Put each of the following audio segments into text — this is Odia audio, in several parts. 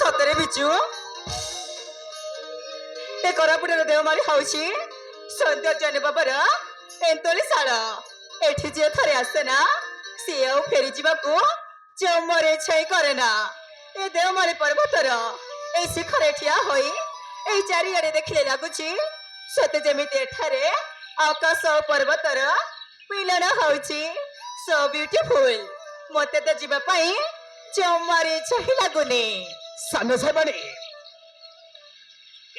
ସତରେ ବିଜୁ ଏ କୋରାପୁଟର ଦେଓମାଳି ହଉଛି ସୌନ୍ଦର୍ଯ୍ୟ ଅନୁଭବର ଏନ୍ତୋଳି ଶାଳ। ଏଠି ଯିଏ ଥରେ ଆସେ ନା ସିଏ ଆଉ ଫେରି ଯିବାକୁ ଜମରେ ଛାଇ କରେ ନା। ଏ ଦେଓମାଳି ପର୍ବତର এই ଶିଖରେ ଠିଆ ହୋଇ এই ଚାରିଆଡେ ଦେଖିଲେ ଲାଗୁଛି ସତେ ଯେମିତି ଏଠାରେ ଆକାଶ ଓ ପର୍ବତର ମିଳନ ହଉଛି। So beautiful. ମତେ ତ ଯିବା ପାଇଁ ଜମାରେ ଇଚ୍ଛା ହିଁ ଲାଗୁନି। ସାନ ସାଇବାଣୀ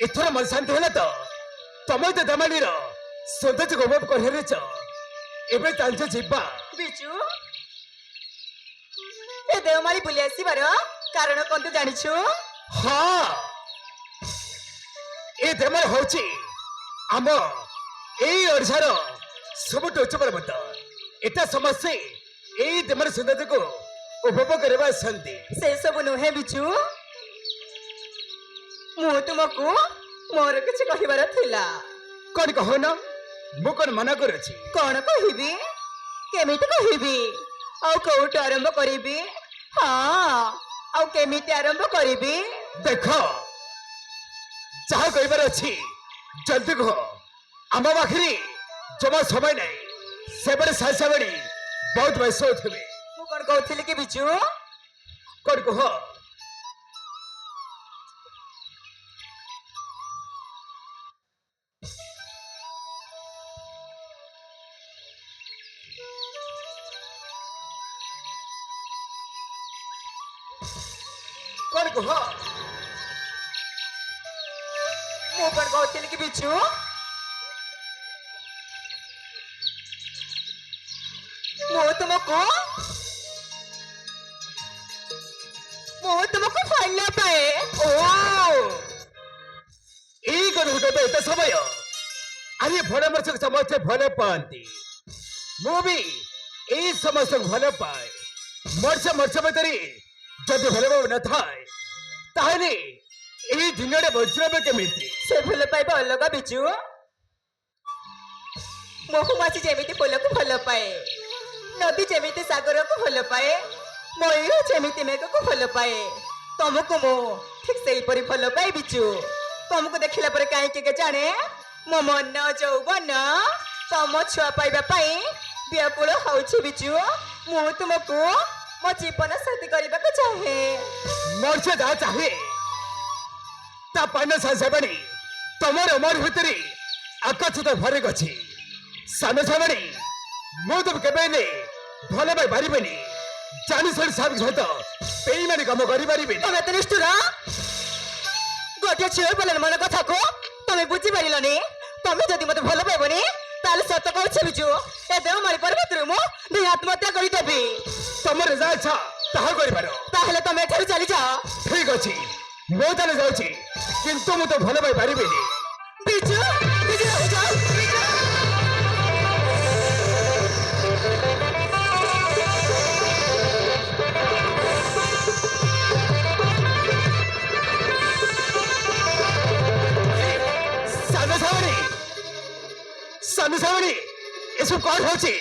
ଏଥର ମନ ଶାନ୍ତି ହେଲା ତ? ତମେ ତ ଦେମାଳିର ସୌନ୍ଦର୍ଯ୍ୟ ଉପଭୋଗ କରିଛ। ଏବେ ଚାଲିଛ ଯିବା। ବିଜୁ ଏ ଦେଓମାଳି ବୁଲି ଆସିବାର କାରଣ କଣ ତୁ ଜାଣିଛୁ? ହଁ, ଏ ଦେମାଳ ହଉଛି ଆମ ଏଇ ଓଡ଼ିଶାର ସବୁଠୁ ଉଚ୍ଚ ପର୍ବତ। ଏଟା ସମସ୍ତେ ଏଇ ଦେମାଳ ସୌନ୍ଦର୍ଯ୍ୟକୁ ଉପଭୋଗ କରିବା ଆସନ୍ତି। ସେ ସବୁ ନୁହେଁ ବିଜୁ, ମୁଁ ତୁମକୁ ମୋର କିଛି କହିବାର ଥିଲା। କଣ କହୁନ? ମୁଁ କଣ ମନା କରୁଛି? କଣ କହିବି, କେମିତି କହିବି, ଆଉ କୋଉଠୁ ଆରମ୍ଭ କରିବି? ହଁ, ଆଉ କେମିତି ଆରମ୍ଭ କରିବି? ଦେଖ, ଯାହା କହିବାର ଅଛି ଜଲ୍ଦି କୁହ। ଆମ ପାଖରେ ଜମା ସମୟ ନାହିଁ। ସେବେଳେ ସାଇସାବଣୀ ବହୁତ ବ୍ୟସ୍ତ ହଉଥିବେ। ମୁଁ କଣ କହୁଥିଲି କି ବିଜୁ, କଣ କୁହ? କଣ କୁହ? ମୁଁ କଣ କହୁଥିଲି କି ବିଜୁ, ମୁଁ ତୁମକୁ ଭଲ ପାଏ। ଓ ଏଇ କଣ ଗୋଟେ ଏତେ ସମୟ? ଆରେ ଭଲ ମଣିଷକୁ ସମସ୍ତେ ଭଲ ପାଆନ୍ତି। ମୁଁ ବି ଏଇ ସମସ୍ତଙ୍କୁ ଭଲ ପାଏ। ମଣିଷ ଭିତରେ ଯଦି ଭଲ ଭାବ ନଥାଏ ତାହେଲେ ଏଇ ଦୁନିଆରେ ବଞ୍ଚିବା କେମିତି? ସେ ଭଲ ପାଇବା ଅଲଗା ବିଜୁ। ମହୁମାଛି ଯେମିତି ଫୁଲକୁ ଭଲ ପାଏ, ନଦୀ ଯେମିତି ସାଗରକୁ ଭଲ ପାଏ, ମୟୂର ଯେମିତି ମେଘକୁ ଭଲ ପାଏ, ତମକୁ ମୁଁ ଠିକ ସେଇପରି ଭଲ ପାଏ ବିଜୁ। ତମକୁ ଦେଖିଲା ପରେ କାହିଁକି କେଜାଣେ ମୋ ମନ ଯୌବନ ତମ ଛୁଆ ପାଇବା ପାଇଁ ବ୍ୟାକୁଳ ହଉଛି ବିଜୁ। ମୁଁ ତୁମକୁ ମୋ ଜୀବନ ସାଥୀ କରିବାକୁ ଚାହେଁ। ମଣିଷ ଯାହା ଚାହେଁ ତା ପାନ ସାଇସାବଣୀ ତମର ମୋର ଭିତରେ ଆକାଶ ତ ଭରିକ ଅଛି। ସାନ ସାବଣୀ ମୁଁ ତ କେବେ ହେଲେ ଭଲ ପାଇ ପାରିବିନି। ଜାଣି ଶୁଣି ସାବି ସହିତ ବେଇମାନି କାମ କରିପାରିବିନି। ତମେ ଏତେ ନିଷ୍ଠୁର, ଗୋଟିଏ ଝିଅ ବୋଲେ ମନ କଥାକୁ ତମେ ବୁଝିପାରିଲନି। ତମେ ଯଦି ମତେ ଭଲ ପାଇବନି ତାହେଲେ ସତ କହୁଛି ବିଜୁ, ଏ ଦେଓମାଳି ପର୍ବତରୁ ମୁଁ ଦେହ ଆତ୍ମହତ୍ୟା କରିଦେବି। ତମର ଯାହା ଇଚ୍ଛା ତାହା କରିପାର। ତାହେଲେ ତମେ ଏଠାରୁ ଚାଲିଯାଅ। ଠିକ ଅଛି, ମୁଁ ତାହେଲେ ଯାଉଛି, କିନ୍ତୁ ମୁଁ ତ ଭଲ ପାଇ ପାରିବିନି। ବିଜୁ ବିଜୁ ରହିଯାଅ। ସାନ ସାବଣୀ ଏସବୁ କଣ ହଉଛି?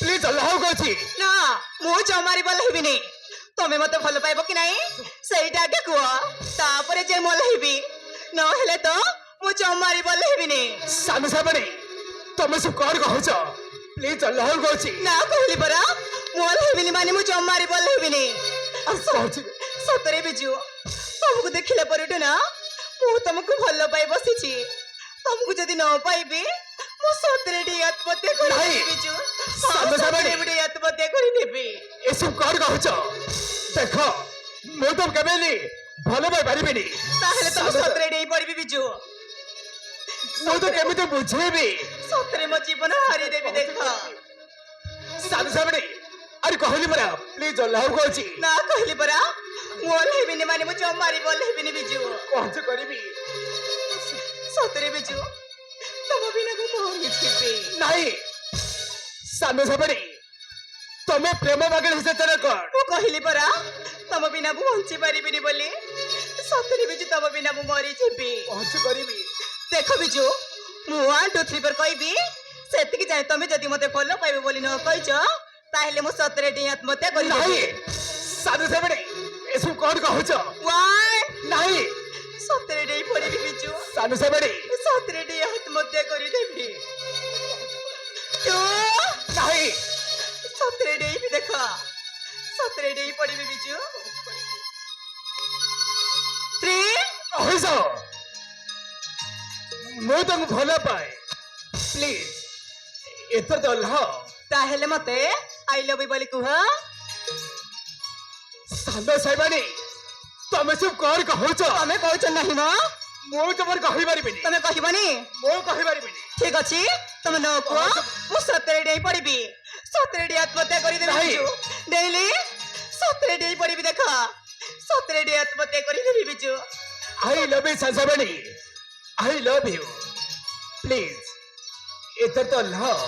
ପ୍ଲିଜ ଅଲ୍ଲାହ କହୁଛି। ନା, ମୁଁ ଜମାରି ବଲେଇବିନି। ତମେ ମତେ ଭଲ ପାଇବ କି ନାହିଁ ସେଇଟା ଆଗେ କୁହ, ତାପରେ ଯେ ମଲେଇବି। ନହେଲେ ତ ମୁଁ ଜମାରି ବଲେଇବିନି। ସାନ ସାବଣୀ ତମେ ସବୁ କଣ କହୁଛ? ପ୍ଲିଜ ଅଲ୍ଲାହ କହୁଛି। ନା କହିଲି ପରା, ମୁଁ ଓହ୍ଲେଇବିନି ମାନେ ମୁଁ ଜମାରି ବଲେଇବିନି। ସତରେ ବିଜୁ, ତମକୁ ଦେଖିଲା ପରଠୁ ନା ମୁଁ ତମକୁ ଭଲ ପାଇ ବସିଛି। ତମକୁ ଯଦି ନ ପାଇବି ମୁଁ ସତରେ ଟିକେ ଆତ୍ମହତ୍ୟା କରିଦେବି ବିଜୁ। ଆତ୍ମହତ୍ୟା କରିଦେବି। ଏସବୁ କଣ କହୁଛ? ଦେଖ, ମୁଁ ତ କେବେ ଭଲ ପାଇ ପାରିବିନି। ତାହେଲେ ତମ ସତରେ ଡେଇଁ ପଡିବି ବିଜୁ। ମୁଁ ତ କେମିତି ବୁଝେଇବି? ସତରେ ମୋ ଜୀବନ ହାରିଦେବି। ଦେଖ ସାନ ସାବଣୀ, ଆରେ କହିଲି ପରା, ପ୍ଲିଜ ଅଲ୍ଲାହ କହୁଛି। ନା କହିଲି ପରା, ମୁଁ ଓହ୍ଲେଇବିନି ମାନେ ମୁଁ ଜମାରି ବଲେଇବିନି ବିଜୁ। କଣ କରିବି? ସତରେ ବିଜୁ, ତମ ବିନା ମୁଁ ମରିଯିବି। ନାହିଁ ସାନ ସାବଣୀ, ତମେ ପ୍ରେମ ମାଗଣା ହିସାବରେ କଣ? ମୁଁ କହିଲି ପରା, ତମ ବିନା ମୁଁ ବଞ୍ଚି ପାରିବିନି ବୋଲି। ସତରେ ବିଜୁ, ତମ ବିନା ମୁଁ ମରିଯିବି। କଣ କରିବି? ଦେଖ ବିଜୁ, ମୁଁ 1 2 3 4 କହିବି, ସେତିକି ଯାଏ ତମେ ଯଦି ମତେ ଭଲ ପାଇବ ବୋଲି ନ କହିଛ ତାହେଲେ ମୁଁ ସତରେ ଡେଇଁ ଆତ୍ମହତ୍ୟା କରିବି। ନାହିଁ ସାନ ସାବଣୀ, ଏସବୁ କଣ କହୁଛ? 1 ନାହିଁ ସତରେ ଡେଇଁ ପଡିବି ବିଜୁ ସାନ ସେବଣୀ ସତରେ ଡେଇଁ ଆତ୍ମହତ୍ୟା କରିଦେବି ତୁ ନାହିଁ ସତରେ ଡେଇଁବି ଦେଖ ସତରେ ଡେଇଁ ପଡିବି ବିଜୁ ତ୍ରୀ କହିସ ମୁଁ ତମକୁ ଭଲ ପାଏ ପ୍ଲିଜ ଏଥର ତ ଓହ୍ଲାଅ ତାହେଲେ ମତେ ଆଇ ଲଭ୍ ୟୁ ବୋଲି କୁହ ସାନ ସେବଣୀ ତମେ ସବୁ କଣ କହୁଛ ତମେ କହୁଛ ନାହିଁ ମ ମୁଁ ତମର କହିପାରିବିନି ତମେ କହିବନି ମୁଁ କହିପାରିବିନି ଠିକ ଅଛି ତମେ ନ କୁହ ମୁଁ ସତରେ ଡେଇଁ ପଡିବି ସତରେ ଡେଇଁ ଆତ୍ମହତ୍ୟା କରିଦେବି ନାହିଁ। ବିଜୁ ଡେଇଁଲି ସତରେ ଡେଇଁ ପଡିବି ଦେଖ ସତରେ ଡେଇଁ ଆତ୍ମହତ୍ୟା କରିଦେବି Biju I love you, Sansabani. I love you. Please, इधर तो लाओ.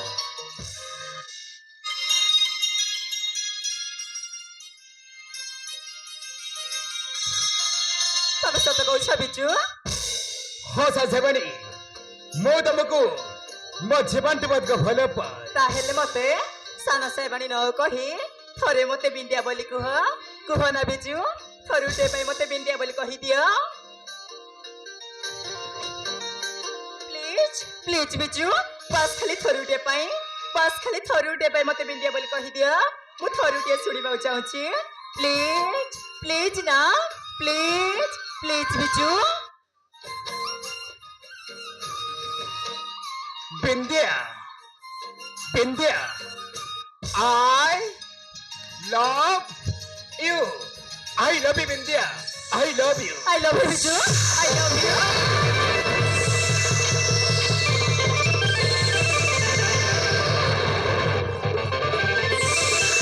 ତମେ ସତ କହୁଛ ବିଜୁ हाँ सानसाबानी, ମୁଁ ତମକୁ ମୋ ଜୀବନଟି ମଧ୍ୟ ଭଲ ପାଏ. ତାହେଲେ ମତେ ସାନ ସେବାଣୀ ନ କହି ଥରେ ମତେ ବିନ୍ଦିଆ ବୋଲି କୁହ କୁହ ନା ବିଜୁ ଥରୁଟେ ପାଇଁ ମତେ ବିନ୍ଦିଆ ବୋଲି କହିଦିଅ ପ୍ଲିଜ ପ୍ଲିଜ ବିଜୁ ବାସ୍ ଖାଲି ଥରୁଟେ ପାଇଁ ମତେ ବିନ୍ଦିଆ ବୋଲି କହିଦିଅ ମୁଁ ଥରୁଟିଏ ଶୁଣିବାକୁ ଚାହୁଁଛି ପ୍ଲିଜ ପ୍ଲିଜ ନା please please Biju Bindiya, Bindiya. I love you. I love you, Bindiya. I love you. I love you, Biju. I love you.